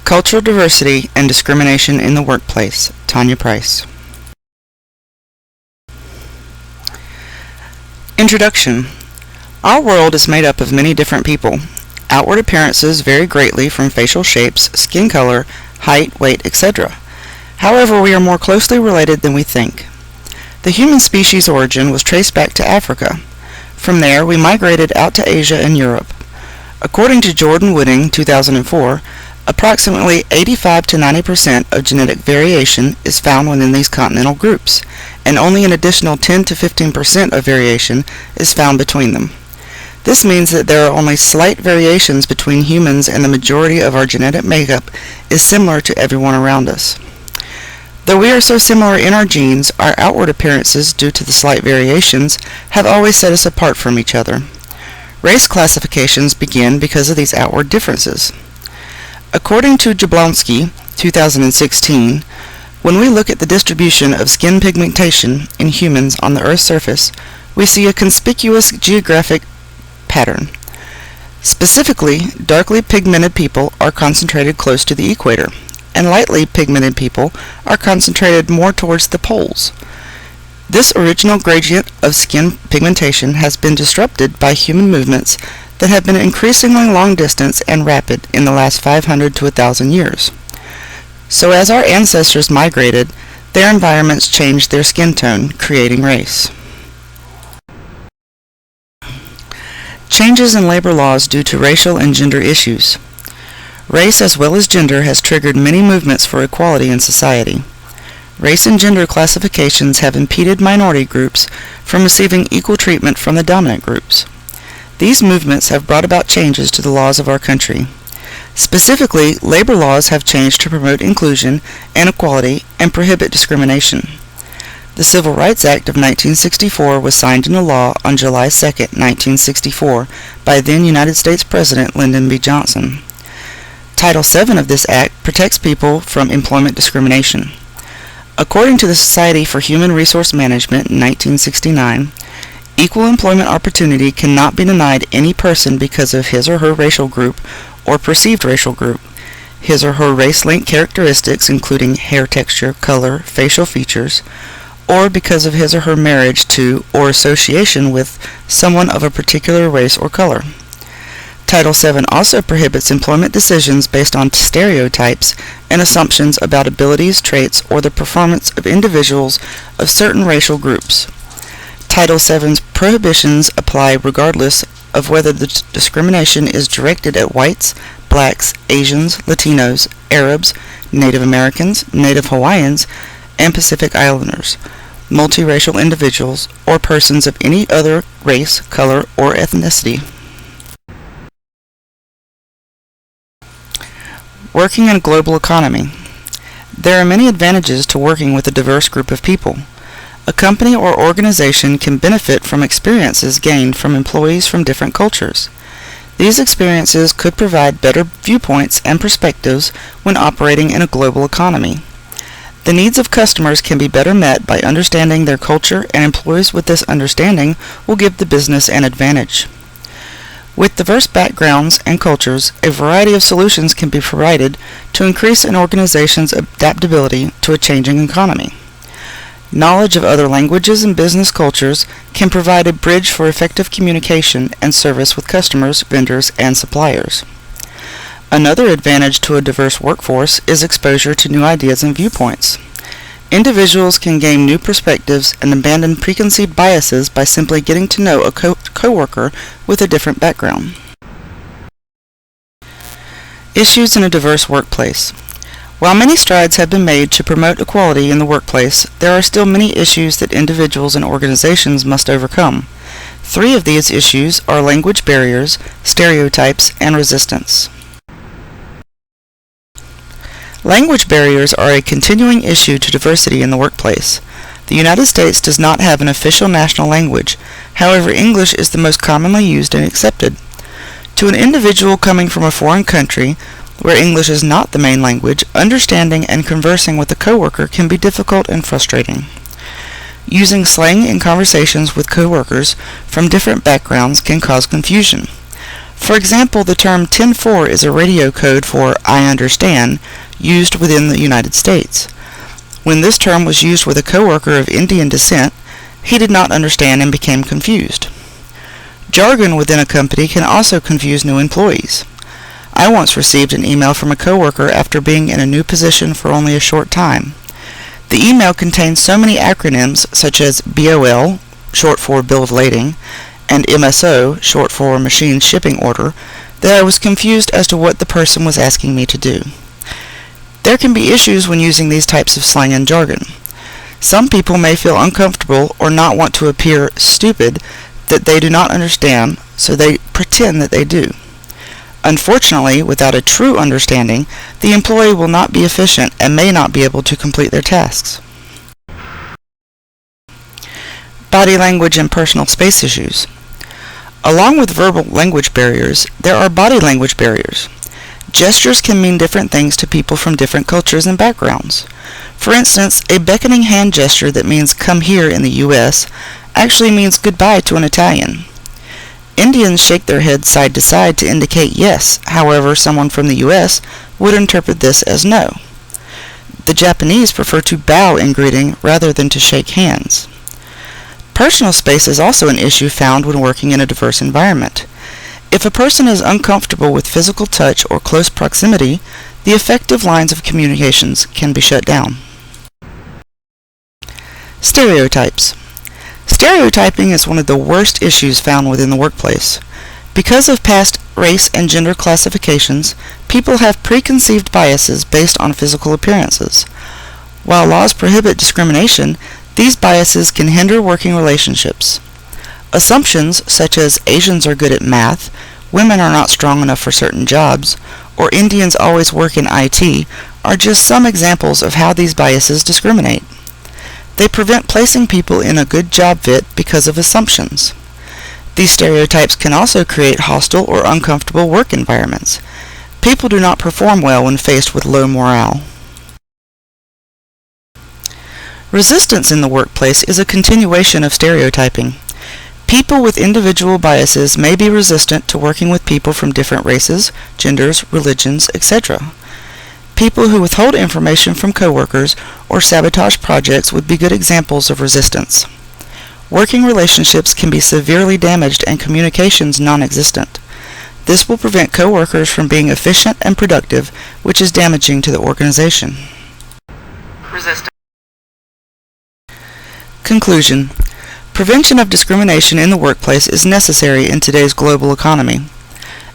Cultural Diversity and Discrimination in the Workplace, Tanya Price. Introduction. Our world is made up of many different people. Outward appearances vary greatly from facial shapes, skin color, height, weight, etc. However, we are more closely related than we think. The human species origin was traced back to Africa. From there, we migrated out to Asia and Europe. According to Jordan Wooding, 2004, approximately 85 to 90% of genetic variation is found within these continental groups, and only an additional 10 to 15% of variation is found between them. This means that there are only slight variations between humans, and the majority of our genetic makeup is similar to everyone around us. Though we are so similar in our genes, our outward appearances, due to the slight variations, have always set us apart from each other. Race classifications begin because of these outward differences. According to Jablonski, 2016, when we look at the distribution of skin pigmentation in humans on the Earth's surface, we see a conspicuous geographic pattern. Specifically, darkly pigmented people are concentrated close to the equator, and lightly pigmented people are concentrated more towards the poles. This original gradient of skin pigmentation has been disrupted by human movements that have been increasingly long distance and rapid in the last 500 to 1,000 years. So as our ancestors migrated, their environments changed their skin tone, creating race. Changes in labor laws due to racial and gender issues. Race as well as gender has triggered many movements for equality in society. Race and gender classifications have impeded minority groups from receiving equal treatment from the dominant groups. These movements have brought about changes to the laws of our country. Specifically, labor laws have changed to promote inclusion and equality and prohibit discrimination. The Civil Rights Act of 1964 was signed into law on July 2, 1964, by then United States President Lyndon B. Johnson. Title VII of this act protects people from employment discrimination. According to the Society for Human Resource Management in 1969, equal employment opportunity cannot be denied any person because of his or her racial group or perceived racial group, his or her race-linked characteristics including hair texture, color, facial features, or because of his or her marriage to or association with someone of a particular race or color. Title VII also prohibits employment decisions based on stereotypes and assumptions about abilities, traits, or the performance of individuals of certain racial groups. Title VII's prohibitions apply regardless of whether the discrimination is directed at whites, blacks, Asians, Latinos, Arabs, Native Americans, Native Hawaiians, and Pacific Islanders, multiracial individuals, or persons of any other race, color, or ethnicity. Working in a global economy. There are many advantages to working with a diverse group of people. A company or organization can benefit from experiences gained from employees from different cultures. These experiences could provide better viewpoints and perspectives when operating in a global economy. The needs of customers can be better met by understanding their culture, and employees with this understanding will give the business an advantage. With diverse backgrounds and cultures, a variety of solutions can be provided to increase an organization's adaptability to a changing economy. Knowledge of other languages and business cultures can provide a bridge for effective communication and service with customers, vendors, and suppliers. Another advantage to a diverse workforce is exposure to new ideas and viewpoints. Individuals can gain new perspectives and abandon preconceived biases by simply getting to know a coworker with a different background. Issues in a diverse workplace. While many strides have been made to promote equality in the workplace, there are still many issues that individuals and organizations must overcome. 3 of these issues are language barriers, stereotypes, and resistance. Language barriers are a continuing issue to diversity in the workplace. The United States does not have an official national language. However, English is the most commonly used and accepted. To an individual coming from a foreign country, where English is not the main language, understanding and conversing with a coworker can be difficult and frustrating. Using slang in conversations with coworkers from different backgrounds can cause confusion. For example, the term 10-4 is a radio code for "I understand" used within the United States. When this term was used with a coworker of Indian descent, he did not understand and became confused. Jargon within a company can also confuse new employees. I once received an email from a coworker after being in a new position for only a short time. The email contained so many acronyms such as BOL, short for bill of lading, and MSO, short for machine shipping order, that I was confused as to what the person was asking me to do. There can be issues when using these types of slang and jargon. Some people may feel uncomfortable or not want to appear stupid that they do not understand, so they pretend that they do. Unfortunately, without a true understanding, the employee will not be efficient and may not be able to complete their tasks. Body language and personal space issues. Along with verbal language barriers, there are body language barriers. Gestures can mean different things to people from different cultures and backgrounds. For instance, a beckoning hand gesture that means "come here" in the US actually means goodbye to an Italian. Indians shake their heads side to side to indicate yes, however, someone from the US would interpret this as no. The Japanese prefer to bow in greeting rather than to shake hands. Personal space is also an issue found when working in a diverse environment. If a person is uncomfortable with physical touch or close proximity, the effective lines of communications can be shut down. Stereotypes. Stereotyping is one of the worst issues found within the workplace. Because of past race and gender classifications, people have preconceived biases based on physical appearances. While laws prohibit discrimination, these biases can hinder working relationships. Assumptions such as Asians are good at math, women are not strong enough for certain jobs, or Indians always work in IT are just some examples of how these biases discriminate. They prevent placing people in a good job fit because of assumptions. These stereotypes can also create hostile or uncomfortable work environments. People do not perform well when faced with low morale. Resistance in the workplace is a continuation of stereotyping. People with individual biases may be resistant to working with people from different races, genders, religions, etc. People who withhold information from coworkers or sabotage projects would be good examples of resistance. Working relationships can be severely damaged and communications non-existent. This will prevent coworkers from being efficient and productive, which is damaging to the organization. Resistance. Conclusion. Prevention of discrimination in the workplace is necessary in today's global economy.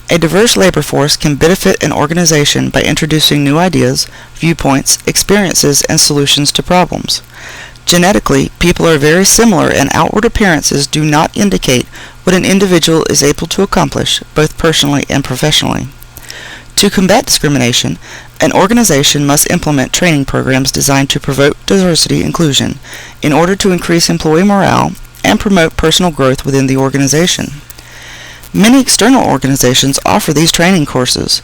A diverse labor force can benefit an organization by introducing new ideas, viewpoints, experiences, and solutions to problems. Genetically, people are very similar and outward appearances do not indicate what an individual is able to accomplish, both personally and professionally. To combat discrimination, an organization must implement training programs designed to promote diversity inclusion in order to increase employee morale and promote personal growth within the organization. Many external organizations offer these training courses.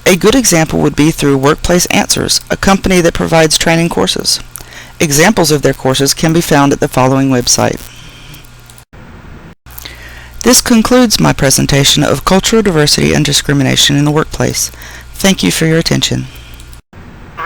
A good example would be through Workplace Answers, a company that provides training courses. Examples of their courses can be found at the following website. This concludes my presentation of cultural diversity and discrimination in the workplace. Thank you for your attention.